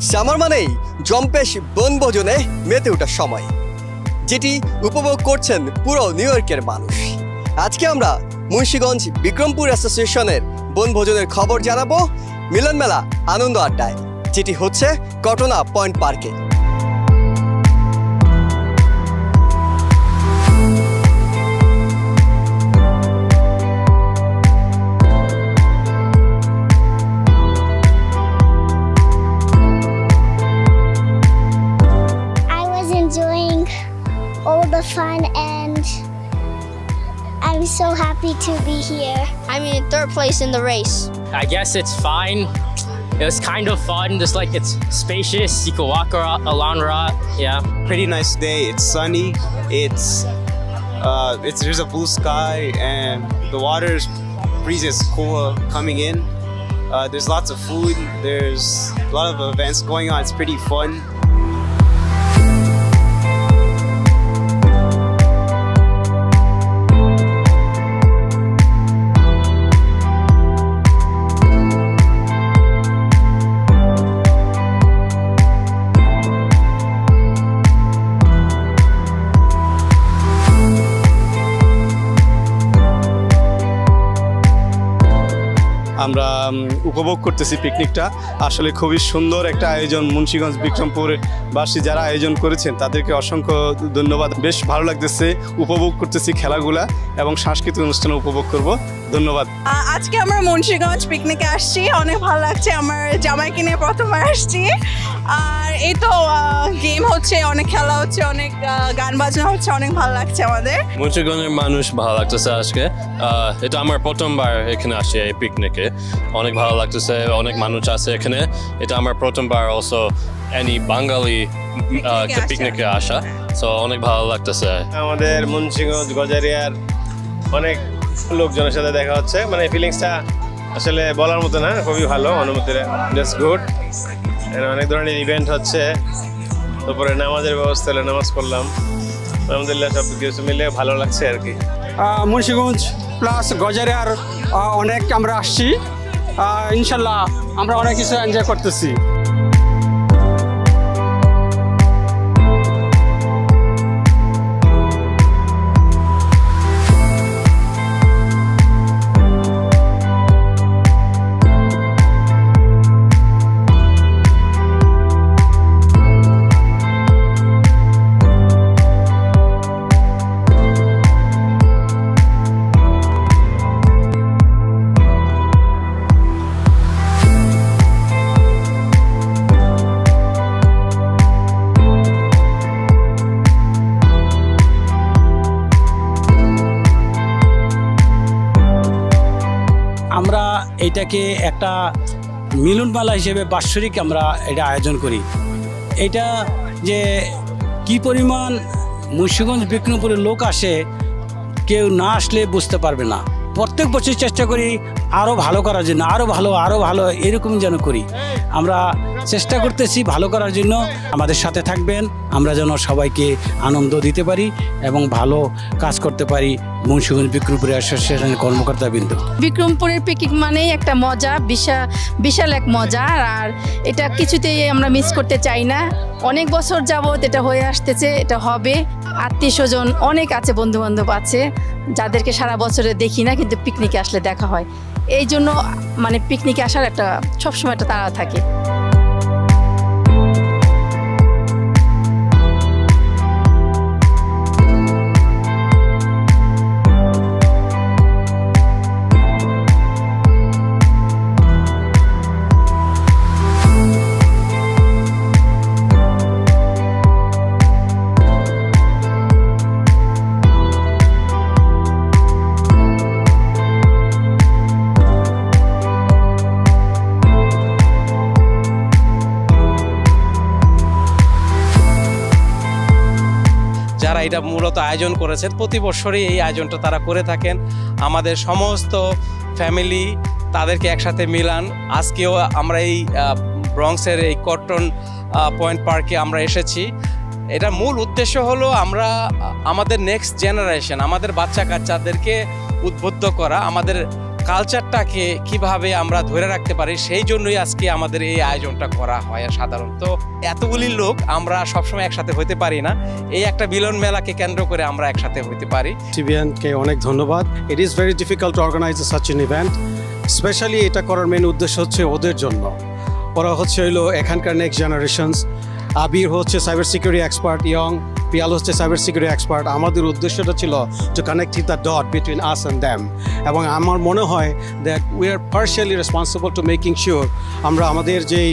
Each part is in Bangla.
সামার মানেই জম্পেশ বনভোজনে মেতে ওঠার সময়, যেটি উপভোগ করছেন পুরো নিউ ইয়র্কের মানুষ। আজকে আমরা মুন্সিগঞ্জ বিক্রমপুর অ্যাসোসিয়েশনের বনভোজনের খবর জানাবো মিলন মেলা আনন্দ আড্ডায়, যেটি হচ্ছে কটনা পয়েন্ট পার্কে। All the fun and I'm so happy to be here. I'm in third place in the race. I guess it's fine. It was kind of fun, just like it's spacious. You can walk around, yeah. Pretty nice day. It's sunny. There's a blue sky and the water's breeze is cool coming in. There's lots of food. There's a lot of events going on. It's pretty fun. আমরা উপভোগ করতেছি পিকনিকটা। আসলে খুবই সুন্দর একটা আয়োজন। মুন্সিগঞ্জ বিক্রমপুরবাসী যারা আয়োজন করেছেন তাদেরকে অসংখ্য ধন্যবাদ। বেশ ভালো লাগতেছে, উপভোগ করতেছি খেলাগুলা এবং সাংস্কৃতিক অনুষ্ঠান উপভোগ করব। ধন্যবাদ। আজকে আমরা মুন্সিগঞ্জ পিকনিকে আসছি, অনেক ভালো লাগছে। আমার জামাইকে নিয়ে প্রথমবার আসছি। আর এই তো গেম হচ্ছে, অনেক খেলা হচ্ছে, অনেক গান বাজনা হচ্ছে, অনেক ভালো লাগছে আমাদের। মুন্সিগঞ্জের মানুষ ভালো লাগতেছে আজকে। এটা আমার প্রথমবার এখানে আসছি এই পিকনিকে, অনেক ভালো লাগতেছে। অনেক মানুষ আছে এখানে, এটা আমার প্রথমবার অলসো এনি বাঙালি পিকনিকে আসা, সো অনেক ভালো লাগতেছে। আমাদের মুন্সিগঞ্জ গজারিয়ার অনেক লোকজনের সাথে দেখা হচ্ছে, মানে ফিলিংসটা আসলে বলার মতো না, খুবই ভালো অনুভূতিটা। Just good. অনেক ধরনের ইভেন্ট হচ্ছে, তারপরে নামাজের ব্যবস্থা হলে নামাজ পড়লাম। আলহামদুলিল্লাহ সব কিছু মিলে ভালো লাগছে আর কি। মুন্সিগঞ্জ প্লাস গজারিয়ার অনেক আমরা আসছি, ইনশাল্লাহ আমরা অনেক কিছু এনজয় করতেছি। আমরা এটাকে একটা মিলন মেলা হিসেবে বাৎসরিক আমরা এটা আয়োজন করি। এটা যে কি পরিমাণ মুন্সিগঞ্জ বিক্রমপুরের লোক আসে, কেউ না আসলে বুঝতে পারবে না। প্রত্যেক বছর চেষ্টা করি আরও ভালো করার জন্য, আরও ভালো এরকম যেন করি। আমরা চেষ্টা করতেছি ভালো করার জন্য। আমাদের সাথে থাকবেন, আমরা যেন সবাইকে আনন্দ দিতে পারি এবং ভালো কাজ করতে পারি। মুন্সিগঞ্জ বিক্রমপুর অ্যাসোসিয়েশনের কর্মকর্তাবৃন্দ। বিক্রমপুরের পিকনিক মানেই একটা মজা, বিশাল এক মজা। আর এটা কিছুতেই আমরা মিস করতে চাই না। অনেক বছর যাবত এটা হয়ে আসতেছে, এটা হবে। আত্মীয় স্বজন অনেক আছে, বন্ধু বান্ধব আছে যাদেরকে সারা বছরে দেখি না, কিন্তু পিকনিকে আসলে দেখা হয়। এই জন্য মানে পিকনিকে আসার একটা সবসময় একটা তাড়া থাকে। যারা এটা মূলত আয়োজন করেছেন, প্রতি বছরই এই আয়োজনটা তারা করে থাকেন। আমাদের সমস্ত ফ্যামিলি তাদেরকে একসাথে মিলান। আজকেও আমরা এই ব্রঙ্কসের এই কটন পয়েন্ট পার্কে আমরা এসেছি। এটার মূল উদ্দেশ্য হলো আমরা আমাদের নেক্সট জেনারেশন, আমাদের বাচ্চা কাচ্চাদেরকে উদ্বুদ্ধ করা, আমাদের কালচারটাকে কিভাবে আমরা ধরে রাখতে পারি, সেই জন্যই আজকে আমাদের এই আয়োজনটা করা হয়। সাধারণত এতগুলি লোক আমরা সবসময় একসাথে হতে পারি না, এই একটা মিলন মেলাকে কেন্দ্র করে আমরা একসাথে হতে পারি। টিভিএনকে অনেক ধন্যবাদ। It is very difficult to organize such an event. Specially এটা করার মেন উদ্দেশ্য হচ্ছে ওদের জন্য। ওরা হলো এখানকার নেক্সট জেনারেশনস। আবির হচ্ছে cyber security expert, young Piyal হচ্ছে সাইবার সিকিউরিটি এক্সপার্ট। আমাদের উদ্দেশ্যটা ছিল to connect the dot between us and them. এবং আমার মনে হয় that we are partially responsible to making sure আমরা আমাদের যেই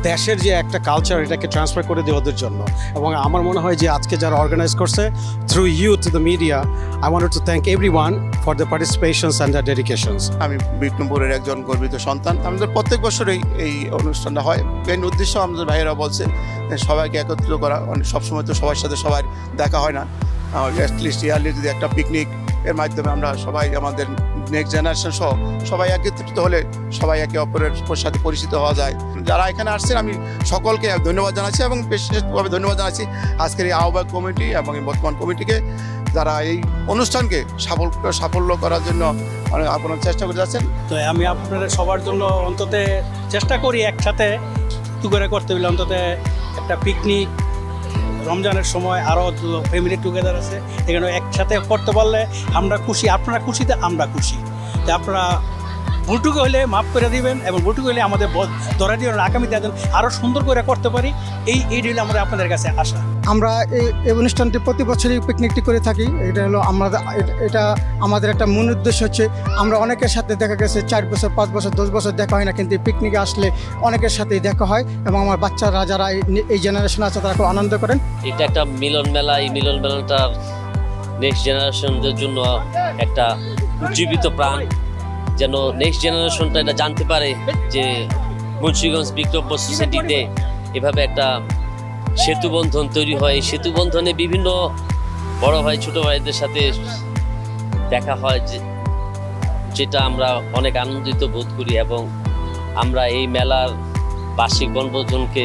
দেশের যে একটা কালচার এটাকে ট্রান্সফার করে দিই ওদের জন্য। এবং আমার মনে হয় যে আজকে যারা অর্গানাইজ করছে through you to the media, I want to thank everyone for the participations and the dedications. আমি বিক্রমপুরের একজন গর্বিত সন্তান। আমাদের প্রত্যেক বছরেই এই অনুষ্ঠানটা হয়। মেন উদ্দেশ্য আমাদের ভাইয়েরা বলছে সবাইকে একত্রিত করা। সবসময় তো সবার সাথে সবার দেখা হয় না, অ্যাটলিস্ট ইয়ারলি যদি একটা পিকনিক এর মাধ্যমে আমরা সবাই আমাদের নেক্সট জেনারেশন সহ সবাই একত্রিত হলে সবাই একে অপরের সাথে পরিচিত হওয়া যায়। যারা এখানে আসছেন আমি সকলকে ধন্যবাদ জানাচ্ছি এবং বিশেষভাবে ধন্যবাদ জানাচ্ছি আজকের এই আহ্বায়ক কমিটি এবং এই বর্তমান কমিটিকে, যারা এই অনুষ্ঠানকে সাফল্য করার জন্য অনেক আপনারা চেষ্টা করে যাচ্ছেন। তো আমি আপনাদের সবার জন্য অন্তত চেষ্টা করি একসাথে করে করতে পারলে অন্তত একটা পিকনিক রমজানের সময় আরও ফ্যামিলি টুগেদার আছে, এখানে একসাথে করতে পারলে আমরা খুশি, আপনারা খুশিতে আমরা খুশি। তো আপনারা ভুলটুকু হলে মাফ করে দিবেন এবং ভুলটুকু হলে আমাদের ধরা দিবেন, আগামীতে একজন আরও সুন্দর করে করতে পারি। এই হলে আমরা আপনাদের কাছে আসা। আমরা এই অনুষ্ঠানটি প্রতি বছরই পিকনিকটি করে থাকি। এটা হলো এটা আমাদের একটা মূল উদ্দেশ্য হচ্ছে আমরা অনেকের সাথে দেখা গেছে 4 বছর 5 বছর 10 বছর দেখা হয় না, কিন্তু পিকনিকে আসলে অনেকের সাথেই দেখা হয় এবং আমার বাচ্চারা যারা এই জেনারেশন আছে তারা খুব আনন্দ করেন। এটা একটা মিলন মেলা, এই মিলন মেলাটা নেক্সট জেনারেশনদের জন্য একটা জীবিত প্রাণ, যেন নেক্সট জেনারেশনটা এটা জানতে পারে যে মুন্সিগঞ্জ বিক্রমপুর সোসাইটিতে এভাবে একটা সেতু বন্ধন তৈরি হয়। এই সেতু বন্ধনে বিভিন্ন বড় ভাই ছোট ভাইদের সাথে দেখা হয়, যেটা আমরা অনেক আনন্দিত বোধ করি এবং আমরা এই মেলার বার্ষিক বনভোজনকে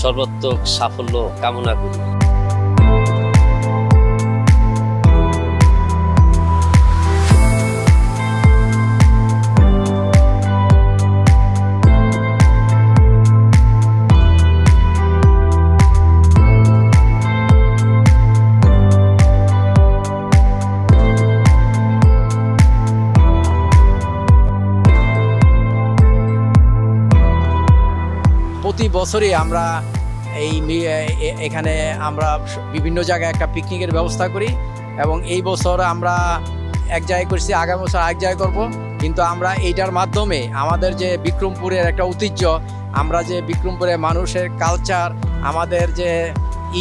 সর্বাত্মক সাফল্য কামনা করি। প্রতি বছরই আমরা এখানে আমরা বিভিন্ন জায়গায় একটা পিকনিকের ব্যবস্থা করি এবং এই বছর আমরা এক জায়গায় করছি, আগামী বছর আরেক জায়গায় করব। কিন্তু আমরা এইটার মাধ্যমে আমাদের যে বিক্রমপুরের একটা ঐতিহ্য, আমরা যে বিক্রমপুরের মানুষের কালচার, আমাদের যে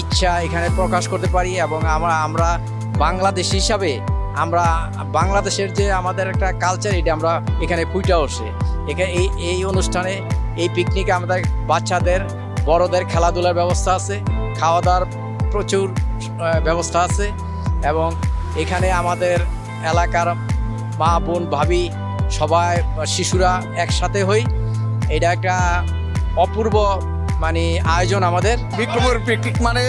ইচ্ছা এখানে প্রকাশ করতে পারি এবং আমরা বাংলাদেশ হিসাবে আমরা বাংলাদেশের যে আমাদের একটা কালচার এটা আমরা এখানে ফুটে উঠছে। এখানে এই অনুষ্ঠানে এই পিকনিকে আমাদের বাচ্চাদের বড়দের খেলাধুলার ব্যবস্থা আছে, খাওয়া দাওয়ার প্রচুর ব্যবস্থা আছে এবং এখানে আমাদের এলাকার মা বোন ভাবি সবাই শিশুরা একসাথে হই। এটা একটা অপূর্ব আয়োজন আমাদের। বিক্রমপুর পিকনিক মানে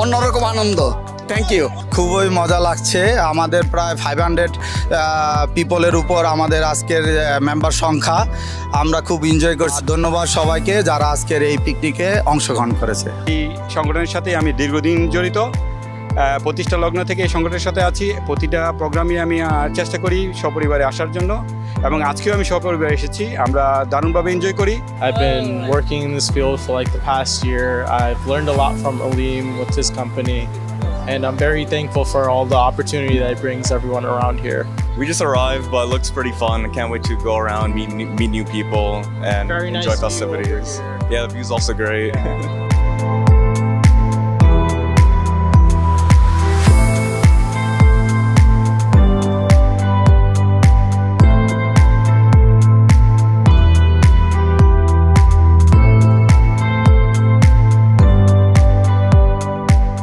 অন্যরকম আনন্দ। Thank you. খুবই মজা লাগছে। আমাদের প্রায় 500 পিপলের উপর আমাদের আজকের মেম্বার সংখ্যা। আমরা খুব এনজয় করছি। ধন্যবাদ সবাইকে যারা আজকের এই পিকনিকে অংশগ্রহণ করেছে। এই সংগঠনের সাথে আমি দীর্ঘদিন জড়িত, প্রতিষ্ঠা লগ্ন থেকে এই সংগঠনের সাথে আছি। প্রতিটা প্রোগ্রামে আমি চেষ্টা করি সপরিবারে আসার জন্য এবং আজকেও আমি সপরিবারে এসেছি। আমরা দারুণভাবে এনজয় করি। I've been working in this field for like the past year. I've learned a lot from Aleem with his company. And I'm very thankful for all the opportunity that it brings everyone around here. We just arrived, but it looks pretty fun. I can't wait to go around, meet new people, and enjoy festivities. Yeah, the view's also great.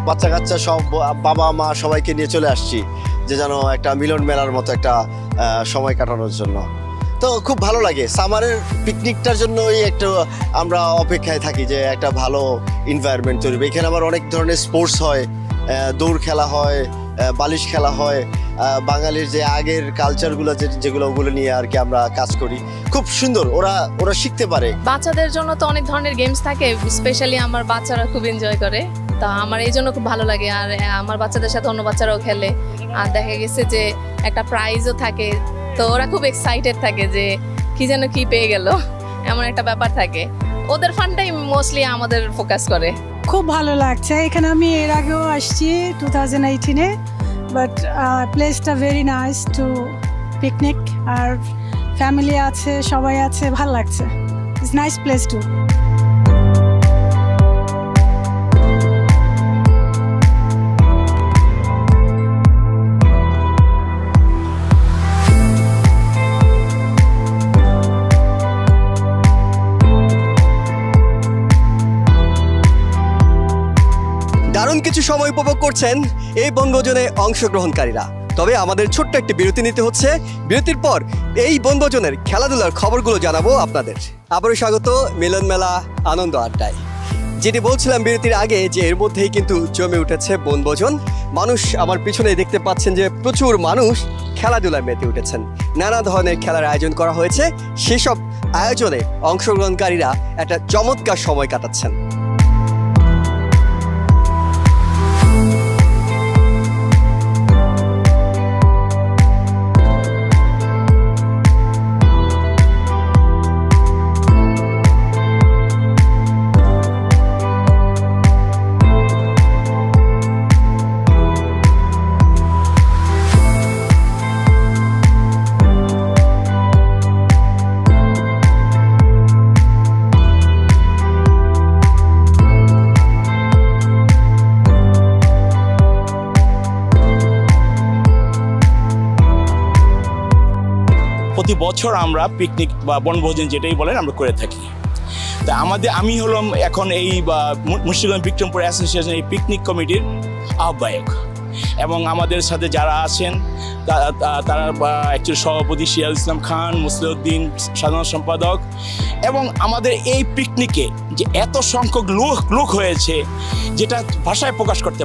বাচ্চা কাচ্চা সব বাবা মা সবাইকে নিয়ে চলে আসছি যে যেন একটা মিলন মেলার মতো একটা সময় কাটানোর জন্য। তো খুব ভালো লাগে। সামারের পিকনিকটার জন্যই একটু আমরা অপেক্ষায় থাকি যে একটা ভালো এনভায়রনমেন্ট তৈরি হবে। এখানে আবার অনেক ধরনের স্পোর্টস হয়, দৌড় খেলা হয়, বালিশ খেলা হয়, বাঙালির যে আগের কালচারগুলো যেগুলো ওগুলো নিয়ে আর কি আমরা কাজ করি। খুব সুন্দর, ওরা শিখতে পারে। বাচ্চাদের জন্য তো অনেক ধরনের গেমস থাকে, স্পেশালি আমার বাচ্চারা খুব এনজয় করে, তা আমার এই জন্য খুব ভালো লাগে। আর আমার বাচ্চাদের সাথে অন্য বাচ্চারাও খেলে, আর দেখা গেছে যে একটা প্রাইজও থাকে, তো ওরা খুব এক্সাইটেড থাকে যে কি যেন কি পেয়ে গেল, এমন একটা ব্যাপার থাকে। ওদের ফানটাই মোস্টলি আমাদের ফোকাস করে। খুব ভালো লাগছে। এখানে আমি এর আগেও আসছি 2018-এ, বাট প্লেসটা ভেরি নাইস টু পিকনিক, আর ফ্যামিলি আছে, সবাই আছে, ভালো লাগছে। It's nice place to. দারুণ কিছু সময় উপভোগ করছেন এই বনভোজনে অংশগ্রহণকারীরা। তবে আমাদের ছোট্ট একটি বিরতি নিতে হচ্ছে। বিরতির পর এই বনভোজনের খেলাধুলার খবরগুলো জানাবো আপনাদের। আবারও স্বাগত মিলন মেলা আনন্দ আড্ডায়। যেটি বলছিলাম বিরতির আগে, যে এর মধ্যেই কিন্তু জমে উঠেছে বনভোজন। মানুষ, আমার পিছনে দেখতে পাচ্ছেন যে প্রচুর মানুষ খেলাধুলায় মেতে উঠেছেন। নানা ধরনের খেলার আয়োজন করা হয়েছে। সেসব আয়োজনে অংশগ্রহণকারীরা একটা চমৎকার সময় কাটাচ্ছেন। প্রতি বছর আমরা পিকনিক বা বনভোজন যেটাই বলেন আমরা করে থাকি। তা আমি হলাম এখন এই মুন্সিগঞ্জ বিক্রমপুর অ্যাসোসিয়েশন এই পিকনিক কমিটির আহ্বায়ক, এবং আমাদের সাথে যারা আছেন তারা অ্যাকচুয়ালি সভাপতি সিরাজ ইসলাম খান, মুসলিউদ্দিন সাধারণ সম্পাদক, এবং আমাদের এই পিকনিকে যে এত সংখ্যক লোক হয়েছে যেটা ভাষায় প্রকাশ করতে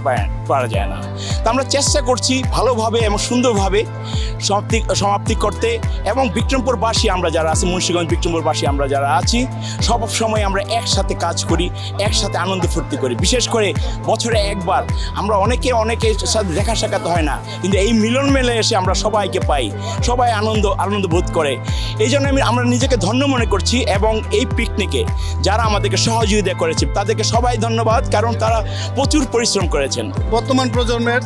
পারা যায় না। তা আমরা চেষ্টা করছি ভালোভাবে এবং সুন্দরভাবে সমাপ্তি করতে, এবং বিক্রমপুরবাসী আমরা যারা আছি, মুন্সিগঞ্জ বিক্রমপুরবাসী আমরা যারা আছি, সব সময় আমরা একসাথে কাজ করি, একসাথে আনন্দ ফুর্তি করি। বিশেষ করে বছরে একবার আমরা অনেকের সাথে দেখা সাক্ষাৎ হয় না, কিন্তু এই মিলন মেলে এসে আমরা সবাইকে পাই, সবাই আনন্দ বোধ করে। এই জন্য আমরা নিজেকে ধন্য মনে করছি, এবং এই পিকনিকে যারা আমাদেরকে সহযোগিতা করেছে তাদেরকে সবাই ধন্যবাদ, কারণ তারা প্রচুর পরিশ্রম করেছেন। বর্তমান প্রজন্মের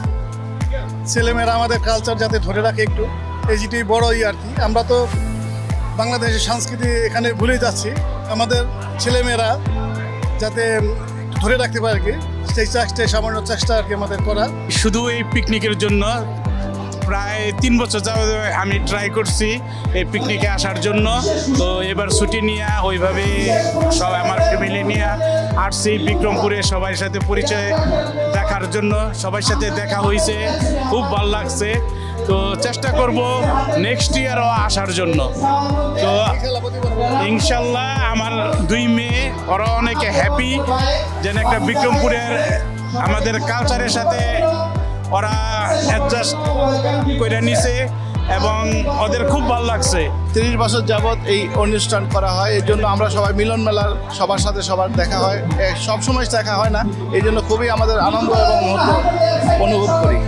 ছেলেমেয়েরা আমাদের কালচার যাতে ধরে রাখে একটু, এই যেটি বড় আর কি। আমরা তো বাংলাদেশের সংস্কৃতি এখানে ভুলে যাচ্ছি, আমাদের ছেলেমেয়েরা যাতে ধরে রাখতে পারে আর কি, সেই সামান্য চেষ্টা আর কি আমাদের করা। শুধু এই পিকনিকের জন্য প্রায় 3 বছর যাবত আমি ট্রাই করছি এই পিকনিকে আসার জন্য। তো এবার ছুটি নিয়ে ওইভাবে সব আমার ফ্যামিলি নিয়ে আসছি বিক্রমপুরে, সবার সাথে পরিচয় দেখার জন্য। সবার সাথে দেখা হয়েছে, খুব ভালো লাগছে। তো চেষ্টা করব নেক্সট ইয়ারও আসার জন্য। তো ইনশাল্লাহ আমার 2 মেয়ে, ওরা অনেকে হ্যাপি যেন একটা বিক্রমপুরের আমাদের কালচারের সাথে ওরা অ্যাডজাস্ট করে নিছে, এবং ওদের খুব ভালো লাগছে। 30 বছর যাবৎ এই অনুষ্ঠান করা হয়, এই জন্য আমরা সবাই মিলন মেলার সবার সাথে সবার দেখা হয়, সবসময় দেখা হয় না, এই জন্য খুবই আমাদের আনন্দ এবং মুহূর্ত অনুভব করি।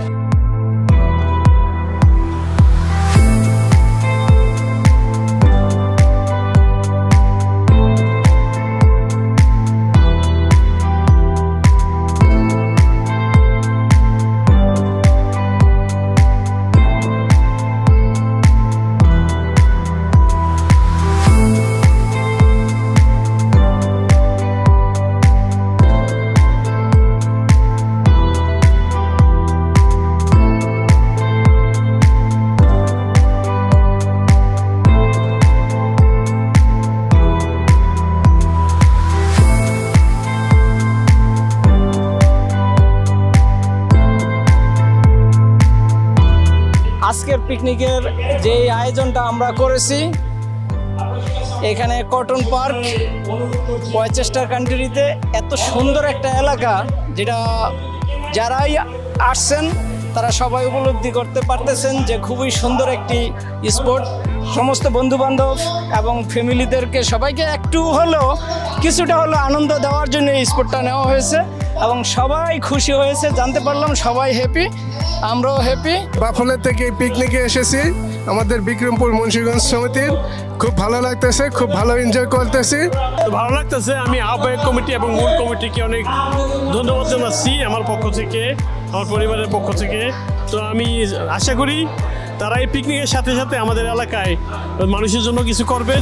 আজকের পিকনিকের যে আয়োজনটা আমরা করেছি এখানে কটন পার্ক ওয়েস্টার্ন কান্ট্রিতে, এত সুন্দর একটা এলাকা যেটা যারাই আসছেন তারা সবাই উপলব্ধি করতে পারতেছেন যে খুবই সুন্দর একটি স্পোর্ট। সমস্ত বন্ধুবান্ধব এবং ফ্যামিলিদেরকে সবাইকে একটু হলেও কিছুটা হলেও আনন্দ দেওয়ার জন্য এই স্পোর্টটা নেওয়া হয়েছে এবং সবাই খুশি হয়েছে, জানতে পারলাম সবাই হ্যাপি, আমরাও হ্যাপি। বাফলে থেকে পিকনিকে এসেছি আমাদের বিক্রমপুর মুন্সিগঞ্জ সমিতির, খুব ভালো লাগতেছে, খুব ভালো এনজয় করতেছি। ভালো লাগতেছে। আমি আহ্বায়ক কমিটি এবং মূল কমিটিকে অনেক ধন্যবাদ জানাচ্ছি আমার পক্ষ থেকে, আমার পরিবারের পক্ষ থেকে। তো আমি আশা করি তারা এই পিকনিকের সাথে সাথে আমাদের এলাকায় মানুষের জন্য কিছু করবে।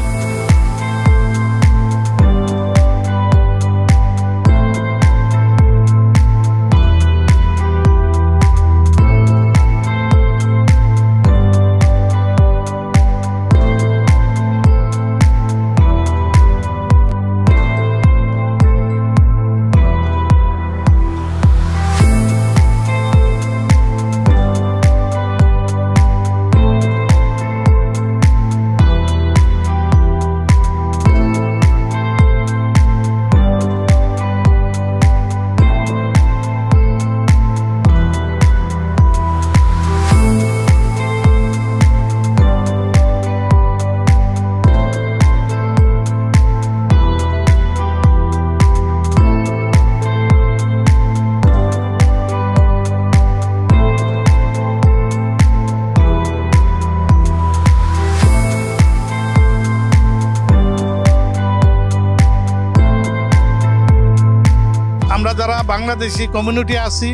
আমরা যারা বাংলাদেশি কমিউনিটি আছি,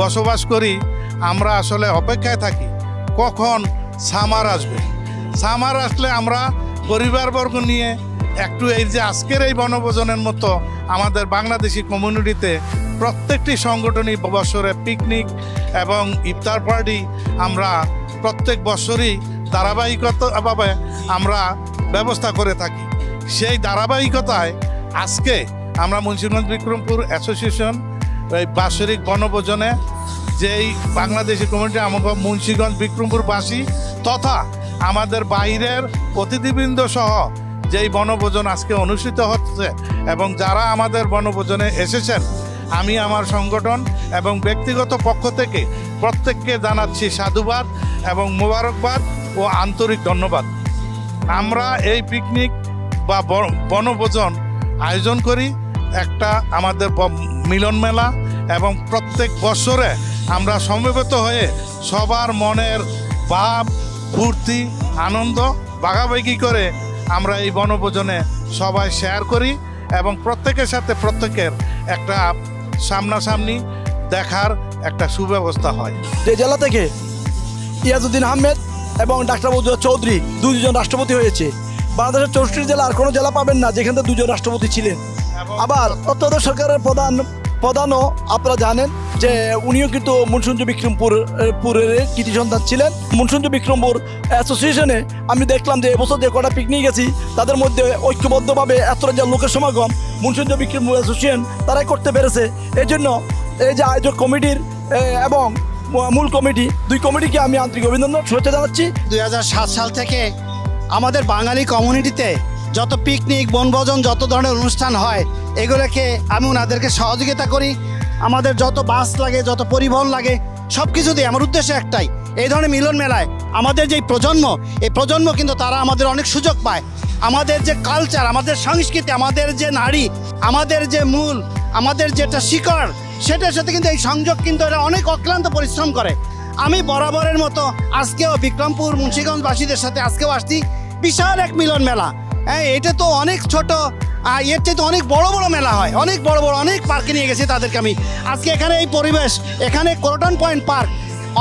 বসবাস করি, আমরা আসলে অপেক্ষায় থাকি কখন সামার আসবে। সামার আসলে আমরা পরিবারবর্গ নিয়ে একটু এই যে আজকের এই বনভোজনের মতো আমাদের বাংলাদেশি কমিউনিটিতে প্রত্যেকটি সংগঠনই বছরে পিকনিক এবং ইফতার পার্টি আমরা প্রত্যেক বছরই ধারাবাহিকতাভাবে আমরা ব্যবস্থা করে থাকি। সেই ধারাবাহিকতায় আজকে আমরা মুন্সিগঞ্জ বিক্রমপুর অ্যাসোসিয়েশন এই বাৎসরিক বনভোজনে যেই বাংলাদেশি কমিউনিটি আমাদের মুন্সিগঞ্জ বিক্রমপুরবাসী তথা আমাদের বাইরের অতিথিবৃন্দ সহ যেই বনভোজন আজকে অনুষ্ঠিত হচ্ছে এবং যারা আমাদের বনভোজনে এসেছেন, আমি আমার সংগঠন এবং ব্যক্তিগত পক্ষ থেকে প্রত্যেককে জানাচ্ছি সাধুবাদ এবং মোবারকবাদ ও আন্তরিক ধন্যবাদ। আমরা এই পিকনিক বা বনভোজন আয়োজন করি একটা আমাদের মিলন মেলা এবং প্রত্যেক বছরে আমরা সমবেত হয়ে সবার মনের ভাব, ফুর্তি, আনন্দ ভাগাভাগি করে আমরা এই বনভোজনে সবাই শেয়ার করি এবং প্রত্যেকের সাথে প্রত্যেকের একটা সামনাসামনি দেখার একটা সুব্যবস্থা হয়। যে জেলা থেকে ইয়াজউদ্দিন আহমেদ এবং ডাক্তার বজলুল চৌধুরী দুজন রাষ্ট্রপতি হয়েছে। বাংলাদেশের 64 জেলা আর কোনো জেলা পাবেন না যেখানে দুজন রাষ্ট্রপতি ছিলেন। আবার তত্ত্বাবধায়ক সরকারের প্রধানও আপনারা জানেন যে উনিও কিন্তু মুন্সিগঞ্জ বিক্রমপুরের কৃতি সন্তান ছিলেন। মুন্সিগঞ্জ বিক্রমপুর অ্যাসোসিয়েশনে আমি দেখলাম যে এবছর যে কটা পিকনিক গেছি তাদের মধ্যে ঐক্যবদ্ধভাবে এতটা যে লোকের সমাগম মুন্সিগঞ্জ বিক্রমপুর অ্যাসোসিয়েশন তারাই করতে পেরেছে। এই জন্য এই যে আয়োজক কমিটির এবং মূল কমিটি, দুই কমিটিকে আমি আন্তরিক অভিনন্দন শুভেচ্ছা জানাচ্ছি। 2007 সাল থেকে আমাদের বাঙালি কমিউনিটিতে যত পিকনিক, বনভোজন, যত ধরনের অনুষ্ঠান হয় এগুলোকে আমি ওনাদেরকে সহযোগিতা করি। আমাদের যত বাস লাগে, যত পরিবহন লাগে, সব কিছু দিয়ে আমার উদ্দেশ্য একটাই, এই ধরনের মিলন মেলায় আমাদের যে প্রজন্ম, এই প্রজন্ম কিন্তু তারা আমাদের অনেক সুযোগ পায়। আমাদের যে কালচার, আমাদের সংস্কৃতি, আমাদের যে নারী, আমাদের যে মূল, আমাদের যেটা শিকড়, সেটার সাথে কিন্তু এই সংযোগ কিন্তু এরা অনেক অক্লান্ত পরিশ্রম করে। আমি বরাবরের মতো আজকেও বিক্রমপুর মুন্সিগঞ্জবাসীদের সাথে আজকেও আসছি। বিশাল এক মিলন মেলা, হ্যাঁ, এটা তো অনেক ছোট, এর চেয়ে তো অনেক বড় বড় মেলা হয়, অনেক বড় বড় অনেক পার্কে নিয়ে গেছি তাদেরকে আমি। আজকে এখানে এই পরিবেশ, এখানে ক্রটন পয়েন্ট পার্ক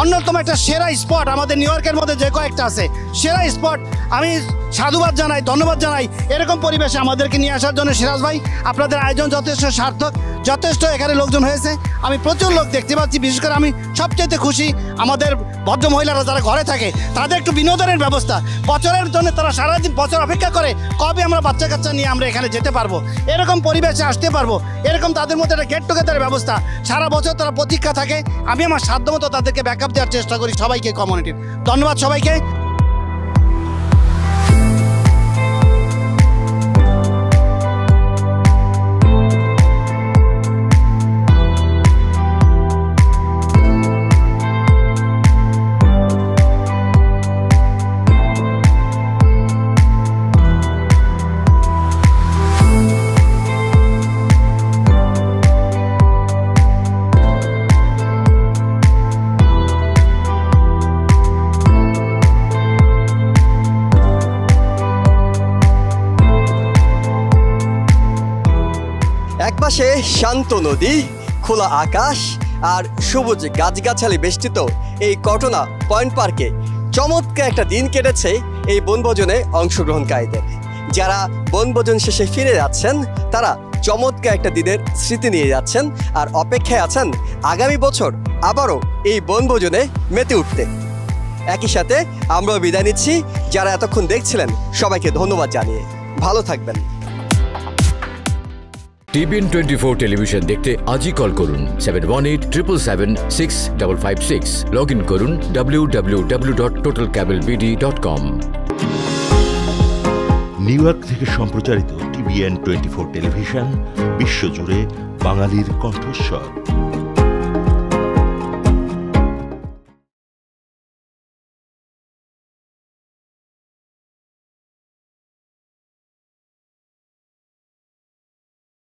অন্যতম একটা সেরা স্পট, আমাদের নিউ ইয়র্কের মধ্যে যে কয়েকটা আছে সেরা স্পট। আমি সাধুবাদ জানাই, ধন্যবাদ জানাই এরকম পরিবেশে আমাদেরকে নিয়ে আসার জন্য। সিরাজ ভাই, আপনাদের আয়োজন যথেষ্ট সার্থক, যথেষ্ট এখানে লোকজন হয়েছে, আমি প্রচুর লোক দেখতে পাচ্ছি। বিশেষ করে আমি সবচেয়ে খুশি আমাদের ভদ্র মহিলারা যারা ঘরে থাকে তাদের একটু বিনোদনের ব্যবস্থা, বছরের জন্য তারা সারাদিন বছর অপেক্ষা করে কবে আমরা বাচ্চা কাচ্চা নিয়ে আমরা এখানে যেতে পারবো, এরকম পরিবেশে আসতে পারবো, এরকম তাদের মধ্যে একটা গেট টুগেদারের ব্যবস্থা। সারা বছর তারা প্রতীক্ষা থাকে, আমি আমার সাধ্যমতো তাদেরকে ব্যাকআপ দেওয়ার চেষ্টা করি সবাইকে, কমিউনিটির। ধন্যবাদ সবাইকে। পাশে শান্ত নদী, খোলা আকাশ আর সবুজ গাছগাছালি বেষ্টিত এই কটনা পয়েন্ট পার্কে চমৎকার একটা দিন কেটেছে এই বনভোজনে অংশগ্রহণকারীদের। যারা বনভোজন শেষে ফিরে যাচ্ছেন তারা চমৎকার একটা দিনের স্মৃতি নিয়ে যাচ্ছেন আর অপেক্ষায় আছেন আগামী বছর আবারও এই বনভোজনে মেতে উঠতে। একই সাথে আমরাও বিদায় নিচ্ছি। যারা এতক্ষণ দেখছিলেন সবাইকে ধন্যবাদ জানিয়ে ভালো থাকবেন। TBN 24 টেলিভিশন দেখতে আজই কল করুন 7187776556। লগ ইন করুন www.totalcablebd.com। নিউ ইয়র্ক থেকে সম্প্রচারিত TBN 24 টেলিভিশন বিশ্বজুড়ে বাঙালির কণ্ঠস্বর।